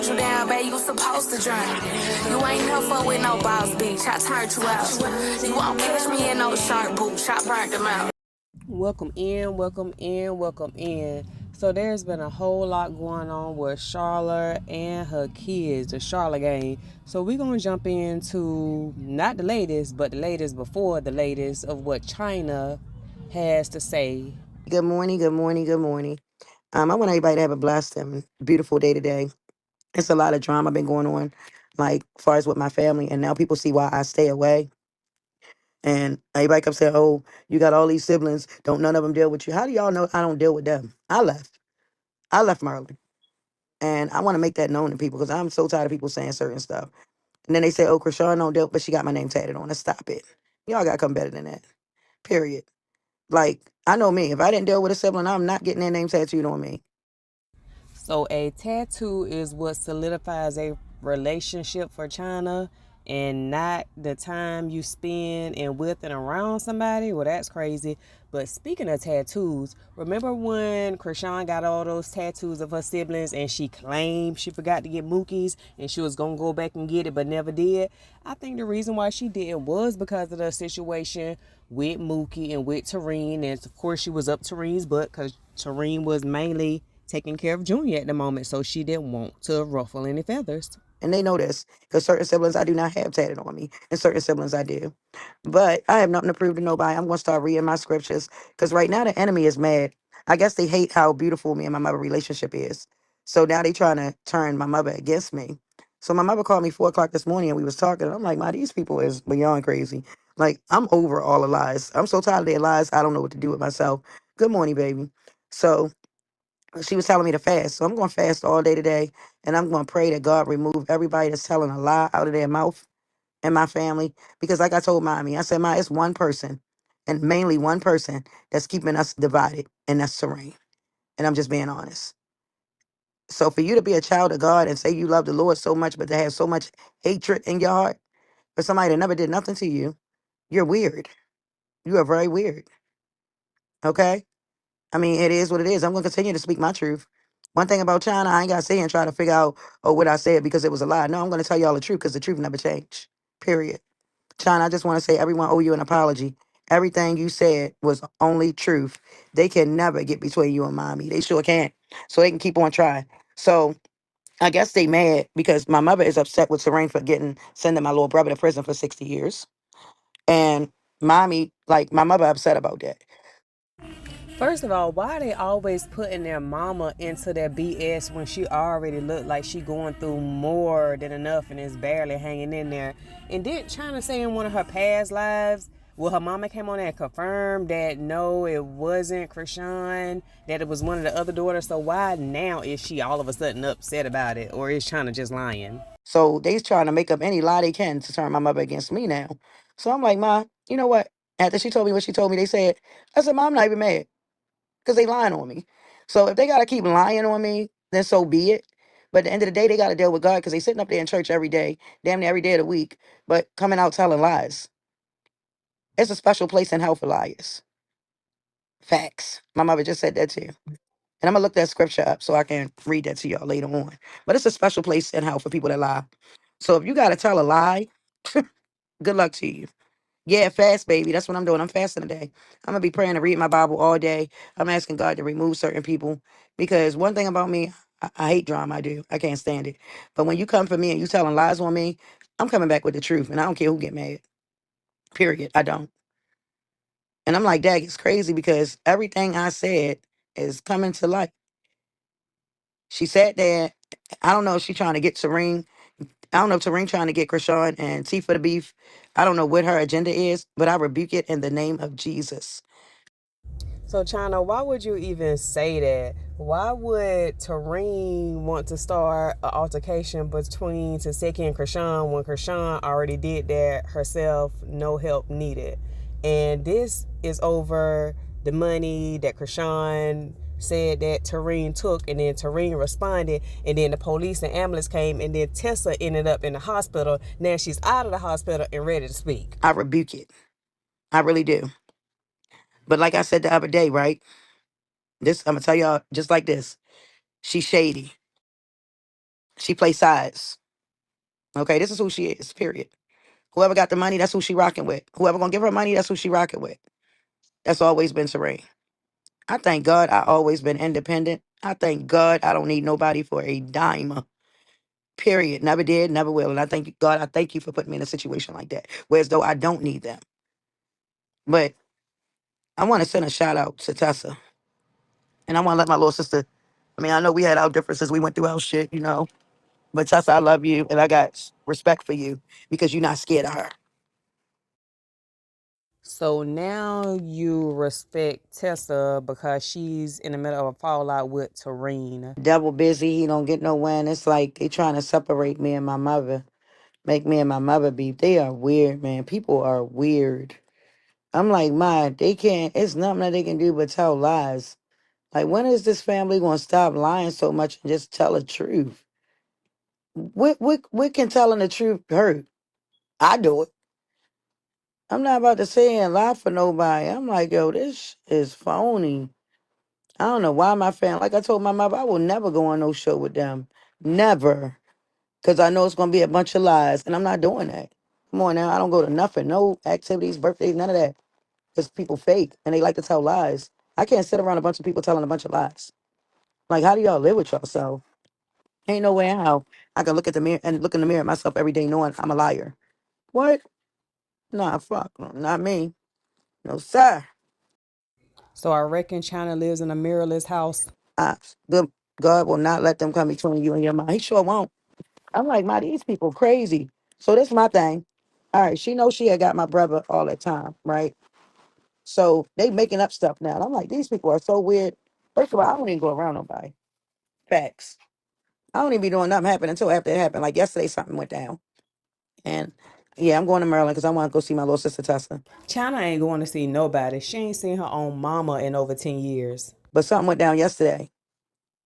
you down, babe, you supposed to drink. You ain't never fuck with no boss bitch, I turned you out. You won't catch me in no shark boots, I burnt them out. Welcome in, welcome in, welcome in. So there's been a whole lot going on with Charlotte and her kids, the Charlotte gang. So we're going to jump into not the latest, but the latest before the latest of what Chyna has to say. Good morning, good morning, good morning. I want everybody to have a blessed and beautiful day today. It's a lot of drama been going on, like far as with my family, and now people see why I stay away. And everybody kept saying, "Oh, you got all these siblings. Don't none of them deal with you?" How do y'all know I don't deal with them? I left. I left Maryland, and I want to make that known to people because I'm so tired of people saying certain stuff. And then they say, "Oh, Chrisean don't deal," but she got my name tatted on. Let's stop it. Y'all got to come better than that. Period. Like I know me. If I didn't deal with a sibling, I'm not getting their name tattooed on me. So a tattoo is what solidifies a relationship for China and not the time you spend in with and around somebody. Well, that's crazy. But speaking of tattoos, remember when Chrisean got all those tattoos of her siblings and she claimed she forgot to get Mookie's and she was going to go back and get it but never did? I think the reason why she didn't was because of the situation with Mookie and with Terrine. And of course, she was up Terrine's butt because Terine was mainly taking care of Junior at the moment, so she didn't want to ruffle any feathers. And they know this because certain siblings I do not have tatted on me, and certain siblings I do. But I have nothing to prove to nobody. I'm going to start reading my scriptures because right now the enemy is mad. I guess they hate how beautiful me and my mother relationship is. So now they trying to turn my mother against me. So my mother called me 4 o'clock this morning and we was talking. And I'm like, "Ma, these people is beyond crazy. Like, I'm over all the lies. I'm so tired of their lies. I don't know what to do with myself. Good morning, baby." So she was telling me to fast. So I'm going to fast all day today. And I'm going to pray that God remove everybody that's telling a lie out of their mouth in my family. Because like I told mommy, I said, "Ma, it's one person and mainly one person that's keeping us divided. And that's Serene." And I'm just being honest. So for you to be a child of God and say you love the Lord so much, but to have so much hatred in your heart for somebody that never did nothing to you, you're weird. You are very weird. Okay? I mean, it is what it is. I'm going to continue to speak my truth. One thing about China, I ain't got to sit here and try to figure out, oh, what I said because it was a lie. No, I'm going to tell y'all the truth because the truth never changed. Period. China, I just want to say everyone owe you an apology. Everything you said was only truth. They can never get between you and mommy. They sure can't. So they can keep on trying. So I guess they mad because my mother is upset with Terine for sending my little brother to prison for 60 years. And mommy, like my mother upset about that. First of all, why are they always putting their mama into their BS when she already looked like she going through more than enough and is barely hanging in there? And didn't China say in one of her past lives, well, her mama came on there and confirmed that no, it wasn't Chrisean, that it was one of the other daughters. So why now is she all of a sudden upset about it? Or is China just lying? So they's trying to make up any lie they can to turn my mother against me now. So I'm like, "Ma, you know what?" After she told me what she told me, they said, I said, "Ma, I'm not even mad because they lying on me. So if they got to keep lying on me, then so be it. But at the end of the day, they got to deal with God because they sitting up there in church every day, damn near every day of the week, but coming out telling lies. It's a special place in hell for liars. Facts. My mother just said that too. And I'm going to look that scripture up so I can read that to y'all later on. But it's a special place in hell for people that lie. So if you got to tell a lie, good luck to you. Yeah, fast, baby. That's what I'm doing. I'm fasting today. I'm going to be praying and reading my Bible all day. I'm asking God to remove certain people because one thing about me, I hate drama. I do. I can't stand it. But when you come for me and you telling lies on me, I'm coming back with the truth. And I don't care who get mad. Period. I don't. And I'm like, Dad, it's crazy because everything I said is coming to light. She said that, I don't know if she's trying to get Serene. I don't know if Terine trying to get Chrisean and T for the beef. I don't know what her agenda is, but I rebuke it in the name of Jesus. So, China, why would you even say that? Why would Terine want to start an altercation between Taseki and Chrisean when Chrisean already did that herself, no help needed? And this is over the money that Chrisean said that Terine took, and then Terine responded, and then the police and ambulance came, and then Tessa ended up in the hospital. Now she's out of the hospital and ready to speak. I rebuke it. I really do. But like I said the other day, right? This I'm gonna tell y'all just like this. She's shady. She plays sides. Okay, this is who she is, period. Whoever got the money, that's who she rocking with. Whoever gonna give her money, that's who she rocking with. That's always been Terine. I thank God I always been independent. I thank God I don't need nobody for a dime. Period. Never did, never will. And I thank God, I thank you for putting me in a situation like that. Whereas though I don't need them. But I want to send a shout out to Tessa. And I want to let my little sister, I mean, I know we had our differences. We went through our shit, you know. But Tessa, I love you. And I got respect for you because you're not scared of her. So now you respect Tessa because she's in the middle of a fallout with Terrine. Devil busy. He don't get no win. It's like they trying to separate me and my mother. Make me and my mother beef. They are weird, man. People are weird. I'm like, my, they can't, it's nothing that they can do but tell lies. Like, when is this family going to stop lying so much and just tell the truth? What can telling the truth hurt? I do it. I'm not about to say and lie for nobody. I'm like, yo, this is phony. I don't know why my family, like I told my mother, I will never go on no show with them. Never. Because I know it's going to be a bunch of lies, and I'm not doing that. Come on now. I don't go to nothing. No activities, birthdays, none of that. Because people fake, and they like to tell lies. I can't sit around a bunch of people telling a bunch of lies. Like, how do y'all live with yourself? Ain't no way how I can look at the mirror and look in the mirror at myself every day knowing I'm a liar. What? Nah, fuck. No, not me. No, sir. So I reckon Chyna lives in a mirrorless house. I, good God will not let them come between you and your mind. He sure won't. I'm like, my, these people crazy. So this my thing. All right, she knows she had got my brother all that time, right? So they making up stuff now. And I'm like, these people are so weird. First of all, I don't even go around nobody. Facts. I don't even be doing nothing happen until after it happened. Like yesterday, something went down. And yeah, I'm going to Maryland because I want to go see my little sister Tessa. Chyna ain't going to see nobody. She ain't seen her own mama in over 10 years. But something went down yesterday.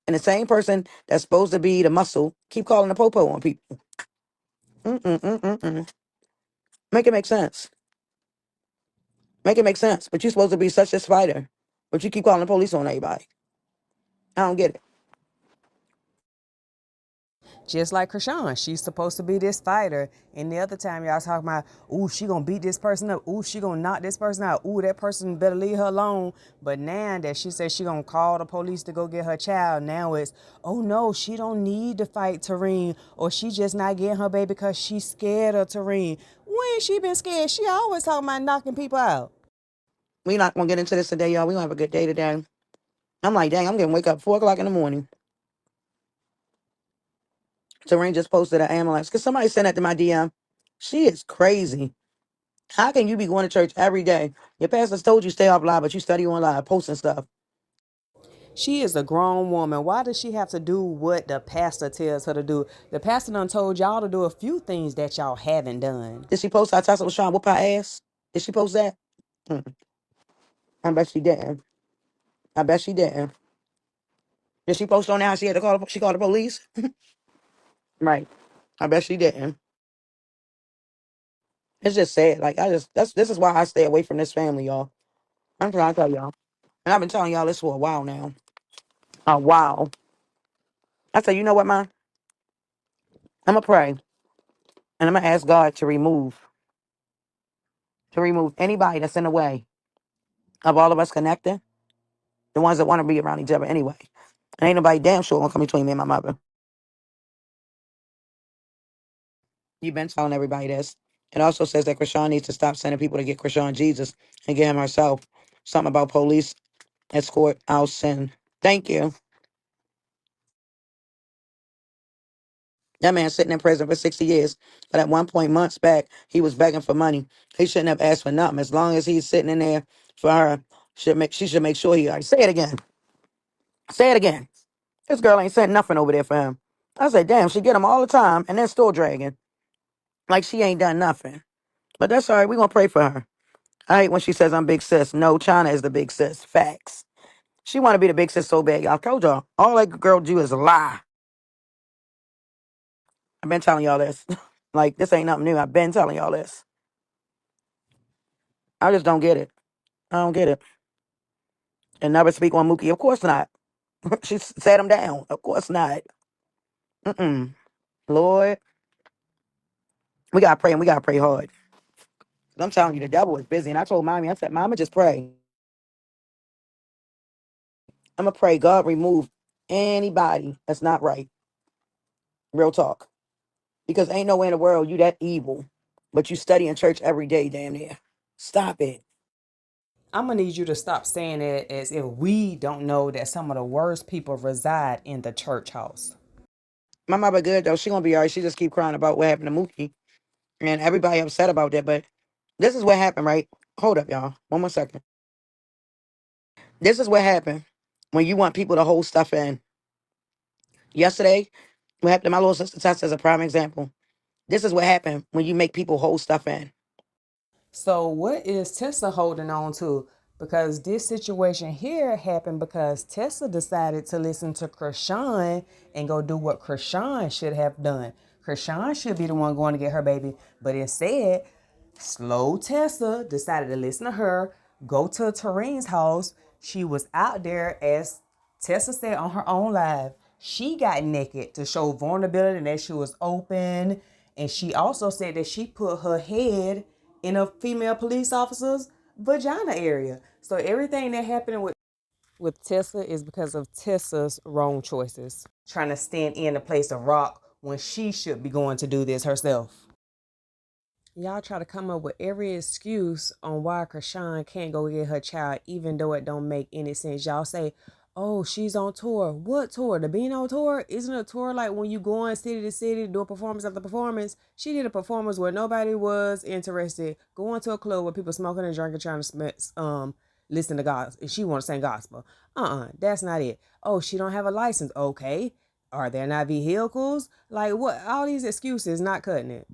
And the same person that's supposed to be the muscle keep calling the popo on people. Mm-mm-mm-mm-mm. Make it make sense. Make it make sense. But you're supposed to be such a spider. But you keep calling the police on everybody. I don't get it. Just like Chrisean, she's supposed to be this fighter. And the other time y'all talking about, ooh, she gonna beat this person up. Ooh, she gonna knock this person out. Ooh, that person better leave her alone. But now that she says she gonna call the police to go get her child, now it's, oh no, she don't need to fight Terine, or she just not getting her baby because she's scared of Terine. When she been scared? She always talking about knocking people out. We not going to get into this today, y'all. We going to have a good day today. I'm like, dang, I'm going to wake up 4 o'clock in the morning. Terine just posted an ambulance. Because somebody sent that to my DM. She is crazy. How can you be going to church every day? Your pastor's told you stay off live, but you study online, posting stuff. She is a grown woman. Why does she have to do what the pastor tells her to do? The pastor done told y'all to do a few things that y'all haven't done. Did she post how Tessa was trying to whoop her ass? Did she post that? Hmm. I bet she didn't. I bet she didn't. Did she post on there how she had to call? She called the police. Right. I bet she didn't. It's just sad. Like this is why I stay away from this family, y'all. I'm trying to tell y'all, and I've been telling y'all this for a while now. A while. I said, you know what, man? I'm gonna pray, and I'm gonna ask God to remove anybody that's in the way of all of us connecting. The ones that want to be around each other anyway. And ain't nobody damn sure gonna come between me and my mother. You've been telling everybody this. It also says that Chrisean needs to stop sending people to get Chrisean Jesus and get him herself. Something about police escort, I'll send. Thank you. That man sitting in prison for 60 years. But at one point, months back, he was begging for money. He shouldn't have asked for nothing. As long as he's sitting in there for her, she should make sure he. All right, say it again. Say it again. This girl ain't sent nothing over there for him. I said, damn, she get him all the time and then still dragging. Like she ain't done nothing. But that's all right. We're going to pray for her. I hate when she says I'm big sis. No, Chyna is the big sis. Facts. She want to be the big sis so bad. Y'all told y'all. All that girl do is lie. I've been telling y'all this. Like, this ain't nothing new. I've been telling y'all this. I just don't get it. I don't get it. And never speak on Mookie. Of course not. She sat him down. Of course not. Mm-mm. Lord, we gotta pray and we gotta pray hard. I'm telling you, the devil is busy. And I told mommy, I said, Mama, just pray. I'm gonna pray God remove anybody that's not right. Real talk. Because ain't no way in the world you that evil, but you study in church every day, damn near. Stop it. I'm gonna need you to stop saying it as if we don't know that some of the worst people reside in the church house. My mother good though. She gonna be all right. She just keep crying about what happened to Mookie. And everybody upset about that. But this is what happened, right? Hold up, y'all. One more second. This is what happened when you want people to hold stuff in. Yesterday, what happened to my little sister Tessa is a prime example. This is what happened when you make people hold stuff in. So what is Tessa holding on to? Because this situation here happened because Tessa decided to listen to Chrisean and go do what Chrisean should have done. Chrisean should be the one going to get her baby, but instead, slow Tessa decided to listen to her, go to Terrine's house. She was out there, as Tessa said on her own live. She got naked to show vulnerability and that she was open. And she also said that she put her head in a female police officer's vagina area. So everything that happened with Tessa is because of Tessa's wrong choices. Trying to stand in the place of rock when she should be going to do this herself. Y'all try to come up with every excuse on why Chrisean can't go get her child, even though it don't make any sense. Y'all say, oh, she's on tour. What tour? The Beano tour? Isn't a tour like when you go on city to city, do a performance after performance? She did a performance where nobody was interested, going to a club where people smoking and drinking, trying to listen to gospel. She want to sing gospel. That's not it. Oh, she don't have a license. Okay. Are there not vehicles? Like what? All these excuses not cutting it.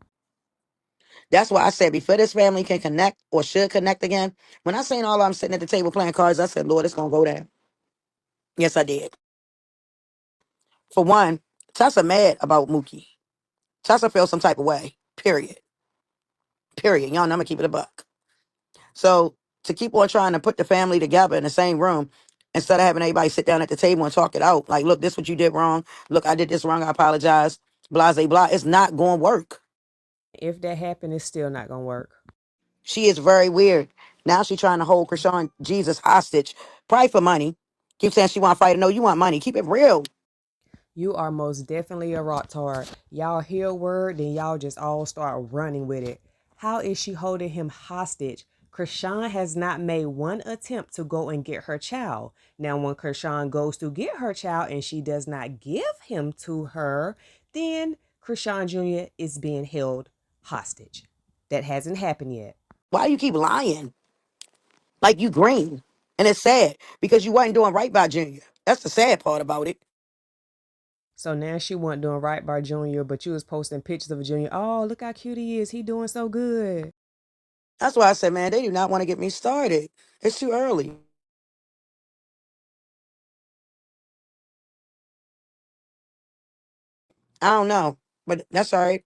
That's why I said before this family can connect or should connect again, when I seen all of them sitting at the table playing cards, I said, Lord, it's going to go down. Yes, I did. For one, Tessa mad about Mookie. Tessa feels some type of way. Period. Period. Y'all know I'm going to keep it a buck. So to keep on trying to put the family together in the same room, instead of having everybody sit down at the table and talk it out, like, look, this what you did wrong. Look, I did this wrong. I apologize. Blah, blah, blah. It's not going to work. If that happened, it's still not gonna work. She is very weird. Now she's trying to hold Chrisean Jesus hostage, probably for money. Keep saying she want to fight. No, you want money. Keep it real. You are most definitely a rock-tard. Y'all hear a word, then y'all just all start running with it. How is she holding him hostage? Chrisean has not made one attempt to go and get her child. Now, when Chrisean goes to get her child and she does not give him to her, then Chrisean Jr. is being held hostage. That hasn't happened yet. Why you keep lying? Like you green. And it's sad because you wasn't doing right by Junior. That's the sad part about it. So now she wasn't doing right by Junior, but you was posting pictures of Junior. Oh, look how cute he is. He doing so good. That's why I said, man, they do not want to get me started. It's too early. I don't know. But that's all right.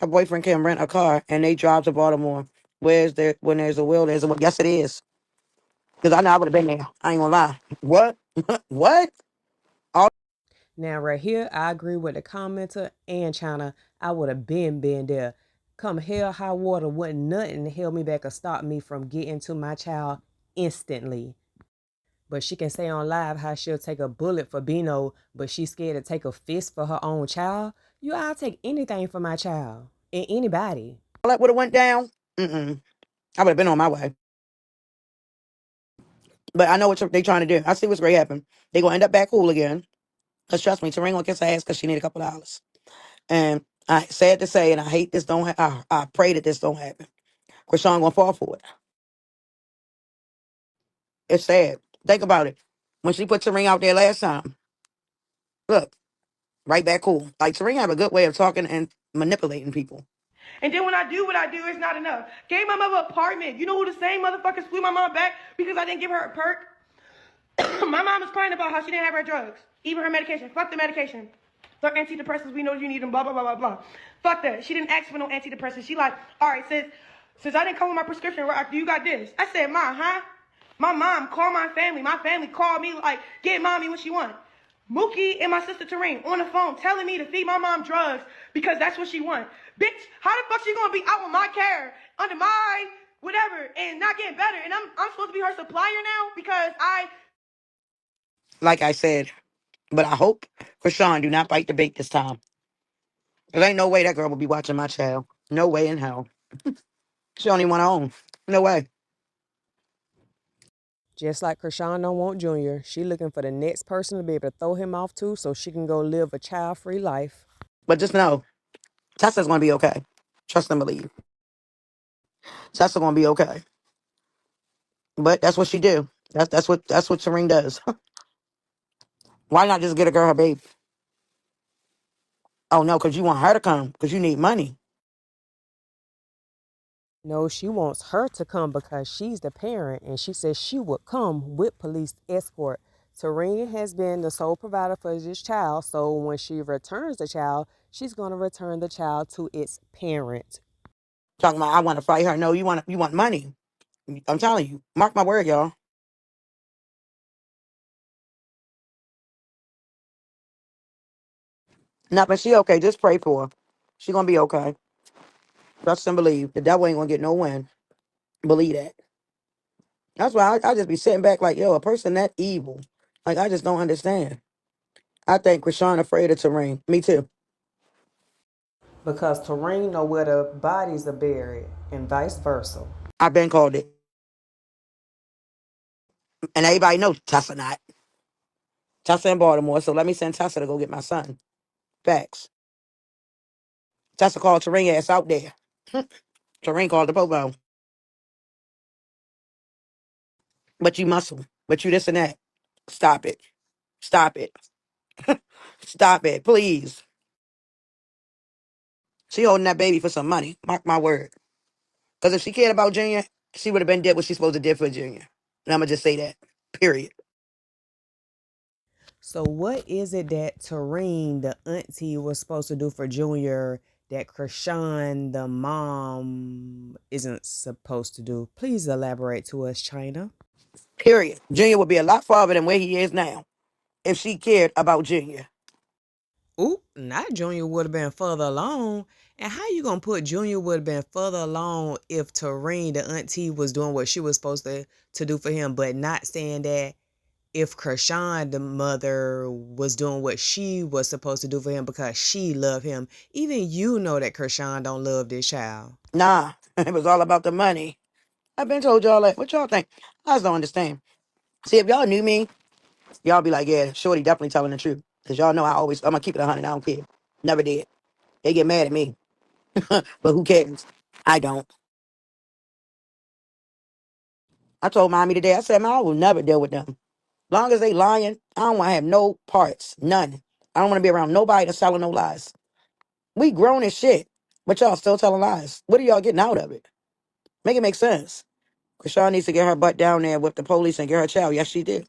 Her boyfriend can rent a car and they drive to Baltimore. Where's there when there's a will, there's a way. Yes, it is. Because I know I would have been there. I ain't gonna lie. What? What? All Now, right here, I agree with the commenter and Chyna. I would have been there. Come hell, high water, wasn't nothing to held me back or stop me from getting to my child instantly. But she can say on live how she'll take a bullet for Bino, but she's scared to take a fist for her own child. I'll take anything for my child and anybody. that would have went down. Mm-mm. I would have been on my way. But I know what they trying to do. I see what's going to happen. They going to end up back cool again. Because trust me, Terine going to kiss her ass because she need a couple dollars. And I sad to say, and I hate this don't I pray that this don't happen. Chrisean going to fall for it. It's sad. Think about it. When she put Terine out there last time, look, right back cool. Like Terine have a good way of talking and manipulating people. And then when I do what I do, it's not enough. Gave my mother an apartment. You know who the same motherfuckers flew my mom back because I didn't give her a perk? My mom was crying about how she didn't have her drugs. Even her medication. Fuck the medication. Fuck antidepressants. We know you need them. Blah, blah, blah, blah, blah. Fuck that. She didn't ask for no antidepressants. She like, all right, since I didn't come with my prescription, you got this. I said, Ma, huh? My mom called my family. My family called me like, get mommy what she want. Mookie and my sister Terrine on the phone telling me to feed my mom drugs because that's what she wants. Bitch, how the fuck she gonna be out with my care, under my whatever, and not getting better? And I'm supposed to be her supplier now because Like I said, but I hope Chrisean do not bite the bait this time. There ain't no way that girl will be watching my child. No way in hell. She don't even want her own. No way. Just like Chrisean don't want Junior, she looking for the next person to be able to throw him off to so she can go live a child-free life. But just know, Tessa's gonna be okay. Trust and believe. Tessa's gonna be okay. But that's what she do. That's what Serena does. Why not just get a girl her baby? Oh no, because you want her to come because you need money. No, she wants her to come because she's the parent, and she says she would come with police escort. Terine has been the sole provider for this child, so when she returns the child, she's going to return the child to its parent. Talking about I want to fight her. No, you want money. I'm telling you. Mark my word, y'all. No, but she okay. Just pray for her. She gonna be okay. Trust and believe. The devil ain't gonna get no win. Believe that. That's why I just be sitting back like, yo, a person that evil. Like, I just don't understand. I think Chrisean afraid of Terine. Me too. Because Terine know where the bodies are buried, and vice versa. I've been called it. And everybody knows Tessa not. Tessa in Baltimore, so let me send Tessa to go get my son. Facts. Tessa called Terine ass out there. Terine called the Popo. But you muscle. But you this and that. Stop it. Stop it. Stop it, please. She holding that baby for some money. Mark my word. Because if she cared about Junior, she would have been did what she's supposed to do for Junior. And I'm going to just say that. Period. So what is it that Terine, the auntie, was supposed to do for Junior that Chrisean, the mom, isn't supposed to do? Please elaborate to us, Chyna. Period. Junior would be a lot farther than where he is now if she cared about Junior. Oop, not Junior would have been further along. And how you gonna put Junior would have been further along if Terrine, the auntie, was doing what she was supposed to do for him, but not saying that if Chrisean, the mother, was doing what she was supposed to do for him because she loved him. Even you know that Chrisean don't love this child. Nah, it was all about the money. I've been told y'all that. What y'all think? I just don't understand. See, if y'all knew me, y'all be like, yeah, Shorty definitely telling the truth. Because y'all know I'm going to keep it 100. I don't care. Never did. They get mad at me. But who cares? I don't. I told mommy today, I said, man, I will never deal with them. Long as they lying, I don't want to have no parts. None. I don't want to be around nobody that's telling no lies. We grown as shit. But y'all still telling lies. What are y'all getting out of it? Make it make sense. Chrisean needs to get her butt down there with the police and get her child. Yes, she did.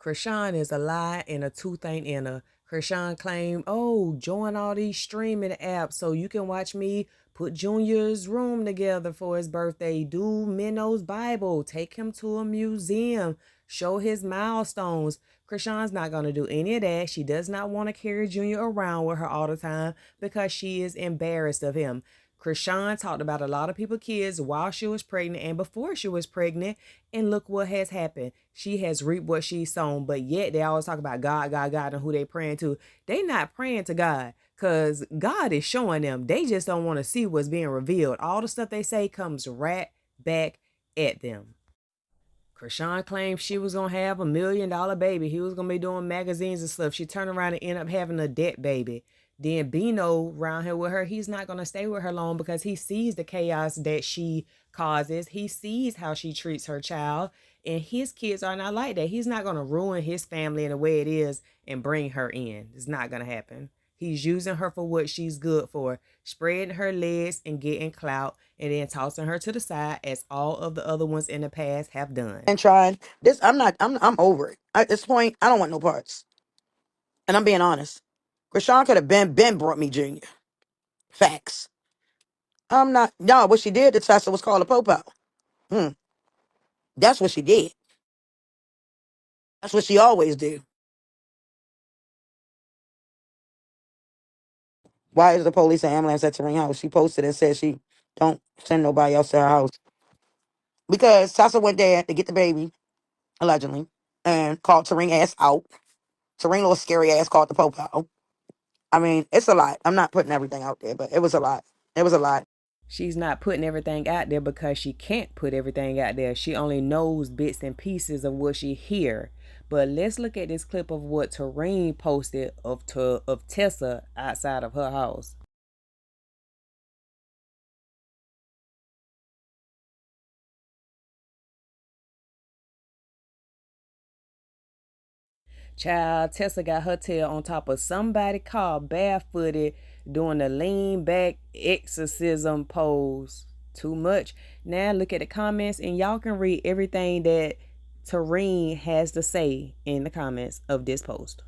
Chrisean is a lie and a tooth ain't in her. Chrisean claimed, oh, join all these streaming apps so you can watch me put Junior's room together for his birthday, do Minno's Bible, take him to a museum, show his milestones. Chrisean's not going to do any of that. She does not want to carry Junior around with her all the time because she is embarrassed of him. Chrisean talked about a lot of people's kids while she was pregnant and before she was pregnant, and look what has happened. She has reaped what she's sown, but yet they always talk about God, God, God, and who they praying to. They not praying to God because God is showing them. They just don't want to see what's being revealed. All the stuff they say comes right back at them. Chrisean claimed she was going to have $1 million baby. He was going to be doing magazines and stuff. She turned around and ended up having a debt baby. Then Bino around here with her, he's not going to stay with her long because he sees the chaos that she causes. He sees how she treats her child. And his kids are not like that. He's not going to ruin his family in the way it is and bring her in. It's not going to happen. He's using her for what she's good for, spreading her legs and getting clout, and then tossing her to the side as all of the other ones in the past have done. And trying this. I'm over it. At this point, I don't want no parts. And I'm being honest. Chrisean could have been brought me Junior. Facts. I'm not. No, what she did to Tessa was called a popo. Hmm. That's what she did. That's what she always do. Why is the police and ambulance at Terrine house? She posted and said she don't send nobody else to her house. Because Tessa went there to get the baby, allegedly, and called Terrine ass out. Terrine little scary ass called the popo. I mean, it's a lot. I'm not putting everything out there, but it was a lot. It was a lot. She's not putting everything out there because she can't put everything out there. She only knows bits and pieces of what she hear. But let's look at this clip of what Terine posted of Tessa outside of her house. Child, Tessa got her tail on top of somebody car barefooted doing the lean back exorcism pose. Too much. Now look at the comments and y'all can read everything that Terine has to say in the comments of this post.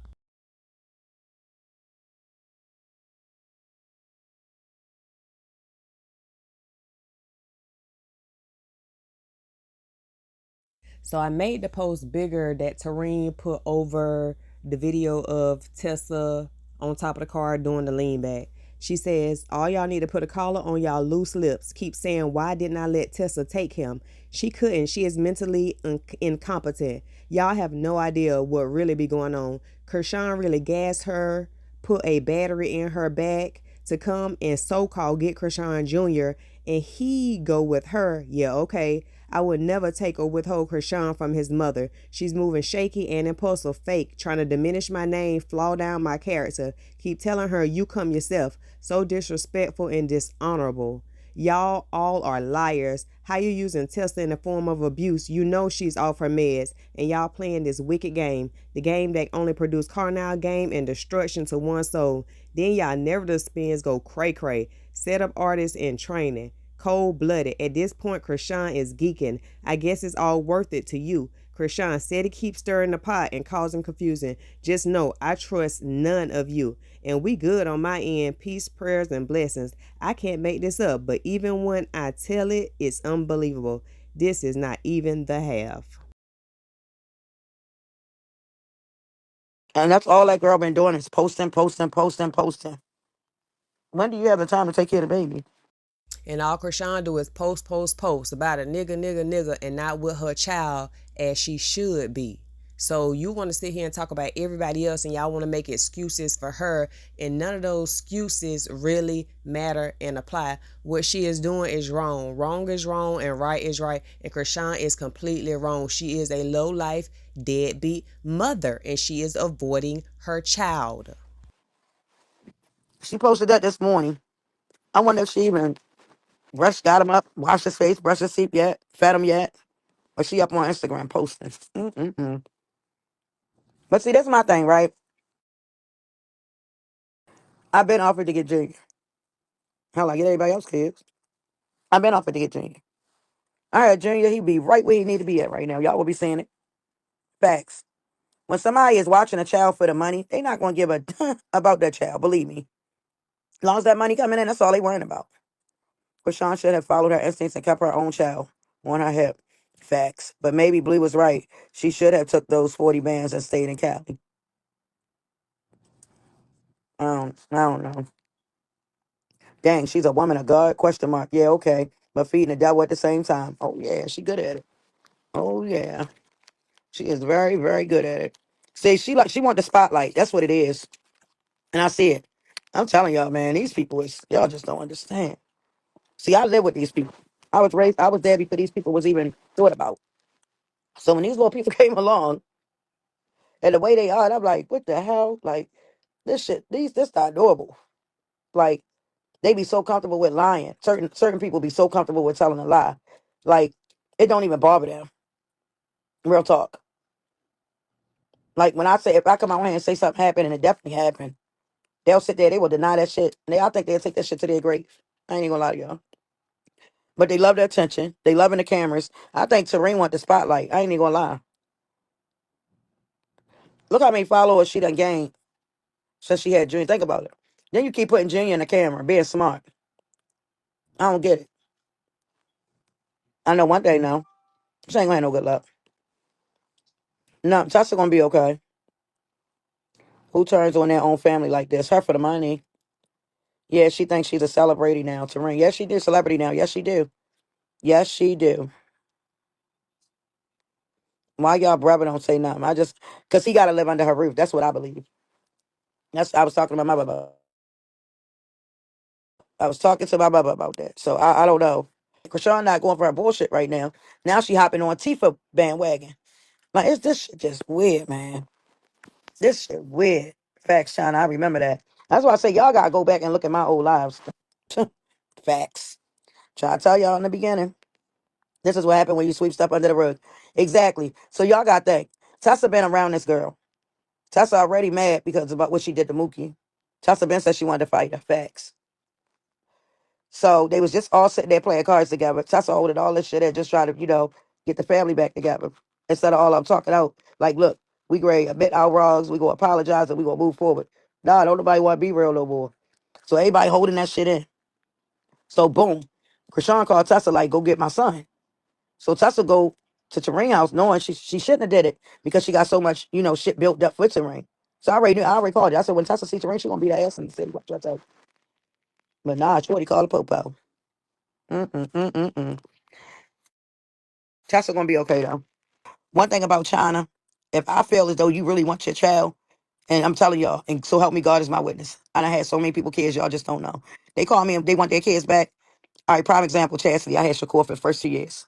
So I made the post bigger that Terine put over the video of Tessa on top of the car doing the lean back. She says, all y'all need to put a collar on y'all loose lips. Keep saying, why didn't I let Tessa take him? She couldn't. She is mentally incompetent. Y'all have no idea what really be going on. Chrisean really gassed her, put a battery in her back to come and so-called get Chrisean Jr. and he go with her. Yeah, okay. I would never take or withhold Chrisean from his mother. She's moving shaky and impulsive, fake, trying to diminish my name, flaw down my character. Keep telling her you come yourself. So disrespectful and dishonorable. Y'all all are liars. How you using Tessa in the form of abuse? You know she's off her meds, and y'all playing this wicked game. The game that only produce carnal game and destruction to one soul. Then y'all never the spins go cray-cray. Set up artists in training. Cold-blooded. At this point, Chrisean is geeking. I guess it's all worth it to you. Chrisean said he keeps stirring the pot and causing confusion. Just know I trust none of you. And we good on my end. Peace, prayers, and blessings. I can't make this up, but even when I tell it, it's unbelievable. This is not even the half. And that's all that girl been doing is posting, posting, posting, posting. When do you have the time to take care of the baby? And all Chrisean do is post, post, post about a nigga, and not with her child as she should be. So you want to sit here and talk about everybody else and y'all want to make excuses for her, and none of those excuses really matter and apply. What she is doing is wrong. Wrong is wrong and right is right. And Chrisean is completely wrong. She is a low-life, deadbeat mother, and she is avoiding her child. She posted that this morning. I wonder if she even got him up, washed his face, brushed his teeth yet, fed him yet. Or she up on Instagram posting. Mm-mm-mm. But see, that's my thing, right? I've been offered to get Junior. Hell, I get everybody else kids. I've been offered to get Junior. I heard Junior, he be right where he need to be at right now. Y'all will be saying it. Facts. When somebody is watching a child for the money, they not going to give a about that child, believe me. As long as that money coming in, that's all they worrying about. Chrisean should have followed her instincts and kept her own child on her hip. Facts. But maybe Blue was right. She should have took those 40 bands and stayed in Cali. I don't know. Dang, she's a woman of God? Question mark. Yeah, okay. But feeding the devil at the same time. Oh yeah, she good at it. Oh yeah. She is very, very good at it. See, she want the spotlight. That's what it is. And I see it. I'm telling y'all, man, these people y'all just don't understand. See, I live with these people. I was there before these people was even thought about. So when these little people came along and the way they are, I'm like, what the hell? Like, this not normal. Like, they be so comfortable with lying. Certain people be so comfortable with telling a lie. Like, it don't even bother them. Real talk. Like, when I say, if I come out here and say something happened and it definitely happened, they'll sit there, they will deny that shit. I think they'll take that shit to their grave. I ain't even gonna lie to y'all. But they love the attention. They loving the cameras. I think Terine want the spotlight. I ain't even gonna lie. Look how many followers she done gained since she had Junior. Think about it. Then you keep putting Junior in the camera, being smart. I don't get it. I know one thing now. She ain't gonna have no good luck. No, Tessa gonna be okay. Who turns on their own family like this? Her for the money. Yeah, she thinks she's a celebrity now, Terrine. Yes, she do. Celebrity now. Yes, she do. Yes, she do. Why y'all brother don't say nothing? Because he got to live under her roof. That's what I believe. I was talking to my mother. I was talking to my mother about that. So I don't know. Chrisean not going for her bullshit right now. Now she hopping on Tifa bandwagon. Like, it's this shit just weird, man. This shit weird. Facts, Chyna. I remember that. That's why I say y'all gotta go back and look at my old lives. Facts. Try to tell y'all in the beginning. This is what happened when you sweep stuff under the rug. Exactly. So y'all got that. Tessa been around this girl. Tessa already mad because about what she did to Mookie. Tessa been said she wanted to fight her. Facts. So they was just all sitting there playing cards together. Tessa holding all this shit and just trying to, get the family back together. Instead of all I'm talking out, like, look, we great, admit our wrongs, we gonna apologize and we gonna move forward. Nah, don't nobody wanna be real no more. So everybody holding that shit in. So boom. Chrisean called Tessa like, go get my son. So Tessa go to Terine house knowing she shouldn't have did it because she got so much, shit built up for Terine. So I already knew, I already called it. I said when Tessa see Terine, she gonna beat her ass in the city. What you tell? But nah, Shorty called the popo. Mm-mm-mm-mm-mm. Tessa gonna be okay though. One thing about Chyna, if I feel as though you really want your child, and I'm telling y'all, and so help me God is my witness. I done had so many people kids, y'all just don't know. They call me and they want their kids back. All right, prime example, Chastity. I had Shakur for the first 2 years.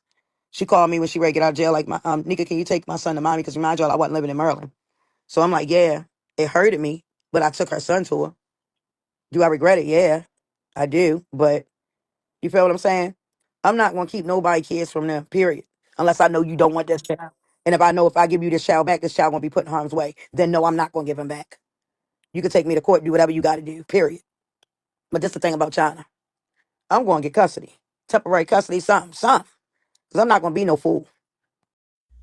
She called me when she ready to get out of jail, like, Nika, can you take my son to mommy? Because remind y'all, I wasn't living in Maryland. So I'm like, yeah, it hurted me, but I took her son to her. Do I regret it? Yeah, I do. But you feel what I'm saying? I'm not going to keep nobody kids from them, period. Unless I know you don't want this child. And if I know if I give you this child back, this child going to be put in harm's way, then no, I'm not going to give him back. You can take me to court, do whatever you got to do, period. But this the thing about Chyna. I'm going to get custody. Temporary custody, something. Because I'm not going to be no fool.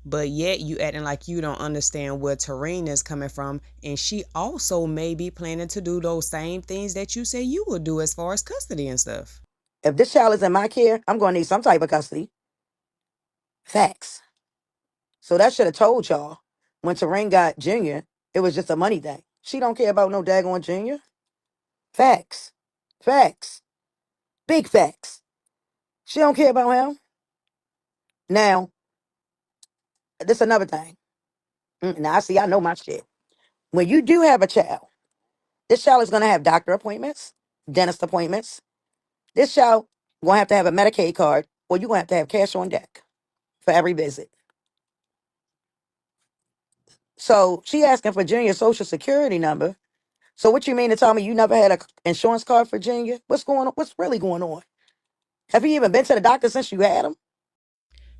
But yet you acting like you don't understand where Terrine is coming from, and she also may be planning to do those same things that you say you will do as far as custody and stuff. If this child is in my care, I'm going to need some type of custody. Facts. So that should have told y'all when Terrine got Junior, it was just a money thing. She don't care about no daggone Junior. Facts. Facts. Big facts. She don't care about him. Now, this another thing. Now, I know my shit. When you do have a child, this child is going to have doctor appointments, dentist appointments. This child going to have a Medicaid card, or you're going to have cash on deck for every visit. So she asking for Junior's social security number. So what you mean to tell me you never had an insurance card for Junior? What's going on? What's really going on? Have you even been to the doctor since you had him?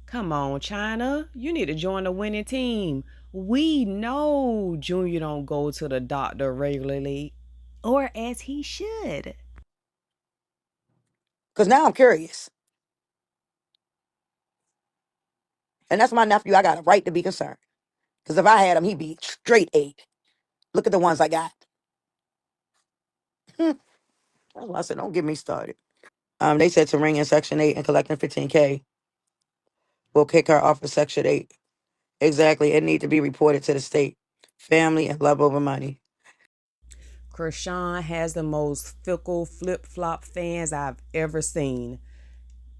Come on, Chyna. You need to join the winning team. We know Junior don't go to the doctor regularly, or as he should. Because now I'm curious. And that's my nephew. I got a right to be concerned. Because if I had him, he'd be straight eight. Look at the ones I got. That's why I said, don't get me started. They said to ring in Section 8 and collecting 15K will kick her off of Section 8. Exactly. It need to be reported to the state. Family and love over money. Chrisean has the most fickle flip-flop fans I've ever seen.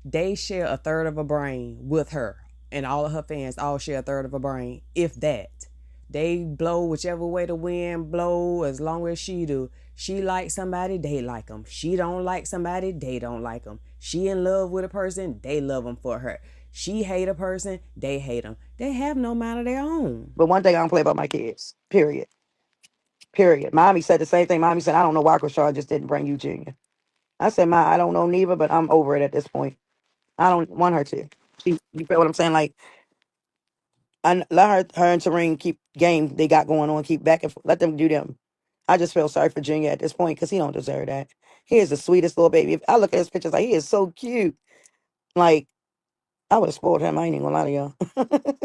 They share a third of a brain with her, and all of her fans all share a third of a brain, if that. They blow whichever way the wind blow as long as she do. She like somebody, they like them. She don't like somebody, they don't like them. She in love with a person, they love them for her. She hate a person, they hate them. They have no mind of their own. But one thing I don't play about my kids. Period. Period. Mommy said the same thing. Mommy said, I don't know why Krishaw just didn't bring you Junior. I said, Ma, I don't know neither, but I'm over it at this point. I don't want her to. You feel what I'm saying? Like, I let her and Terine keep game they got going on, keep back and forth. Let them do them. I just feel sorry for Junior at this point because he don't deserve that. He is the sweetest little baby. If I look at his pictures, like he is so cute. Like I would have spoiled him. I ain't even gonna lie to y'all.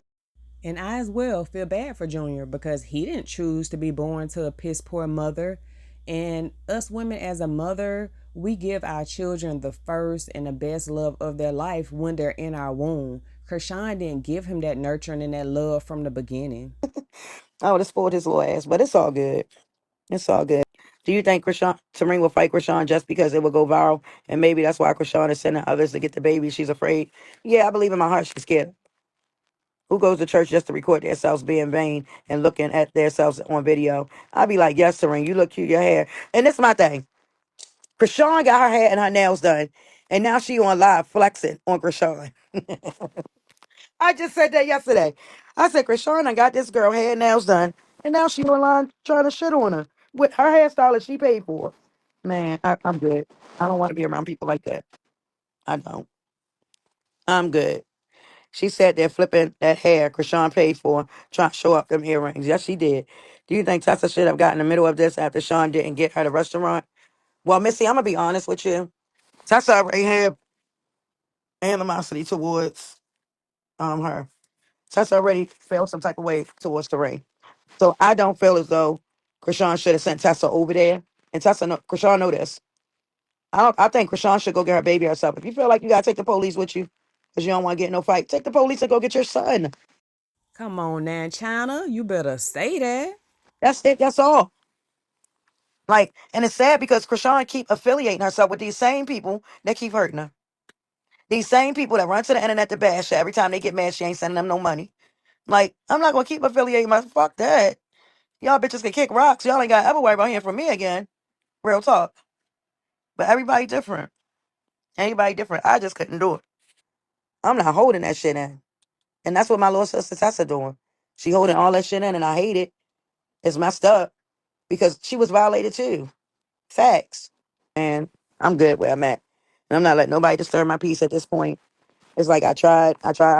And I as well feel bad for Junior because he didn't choose to be born to a piss poor mother. And us women, as a mother, we give our children the first and the best love of their life when they're in our womb. Chrisean didn't give him that nurturing and that love from the beginning. I would have spoiled his little ass, but it's all good. It's all good. Do you think Terine will fight Chrisean just because it will go viral? And maybe that's why Chrisean is sending others to get the baby. She's afraid. Yeah, I believe in my heart she's scared. Who goes to church just to record themselves being vain and looking at themselves on video? I'd be like, yes, Serena, you look cute, your hair. And this is my thing. Chrisean got her hair and her nails done. And now she on live flexing on Chrisean. I just said that yesterday. I said, Chrisean, I got this girl hair and nails done. And now she online trying to shit on her with her hairstylist she paid for. Man, I'm good. I don't want to be around people like that. I don't. I'm good. She said they're flipping that hair Chrisean paid for, trying to show up them earrings. Yes, she did. Do you think Tessa should have got in the middle of this after Sean didn't get her the restaurant? Well, Missy, I'm going to be honest with you. Tessa already had animosity towards her. Tessa already felt some type of way towards Terine. So I don't feel as though Chrisean should have sent Tessa over there. And Chrisean know this. I think Chrisean should go get her baby herself. If you feel like you got to take the police with you because you don't want to get in no fight, take the police and go get your son. Come on now, Chyna. You better say that. That's it. That's all. Like, and it's sad because Chrisean keep affiliating herself with these same people that keep hurting her. These same people that run to the internet to bash her. Every time they get mad, she ain't sending them no money. Like, I'm not gonna keep affiliating myself. Fuck that. Y'all bitches can kick rocks. Y'all ain't gotta ever worry about hearing from me again. Real talk. But everybody different. Anybody different. I just couldn't do it. I'm not holding that shit in. And that's what my little sister Tessa doing. She holding all that shit in, and I hate it. It's messed up because she was violated too. Facts. And I'm good where I'm at. And I'm not letting nobody disturb my peace at this point. It's like I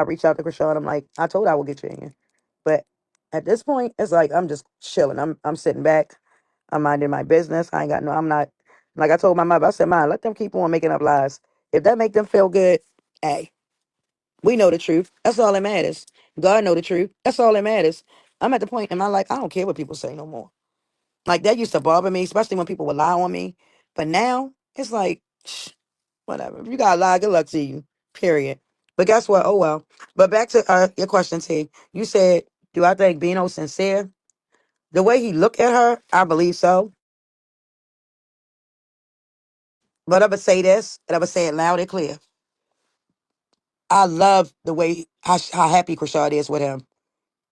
reached out to Chrisean. I'm like, I told her I would get you in. But at this point, it's like I'm just chilling. I'm sitting back. I'm minding my business. I'm not like I told my mother, I said, Mom, let them keep on making up lies. If that make them feel good, hey, we know the truth. That's all that matters. God know the truth. That's all that matters. I'm at the point in my life, I don't care what people say no more. Like that used to bother me, especially when people would lie on me. But now it's like, whatever. If you got to lie, good luck to you. Period. But guess what? Oh well. But back to your question, T. You said, do I think Bino sincere? The way he looked at her, I believe so. But I would say this, and I would say it loud and clear. I love the way how happy Chrisean is with him,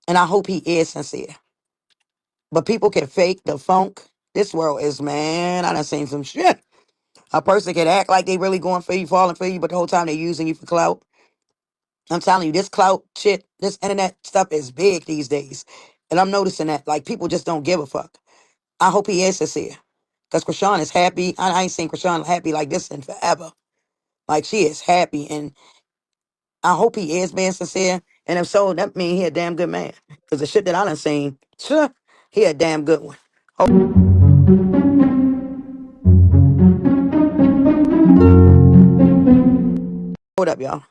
and I hope he is sincere. But people can fake the funk. This world is, man, I done seen some shit. A person can act like they really going for you, falling for you, but the whole time they using you for clout. I'm telling you, this clout shit, this internet stuff is big these days. And I'm noticing that, like, people just don't give a fuck. I hope he is sincere. Because Chrisean is happy. I ain't seen Chrisean happy like this in forever. Like, she is happy. And I hope he is being sincere. And if so, that means he a damn good man. Because the shit that I done seen, he a damn good one. Hold up, y'all.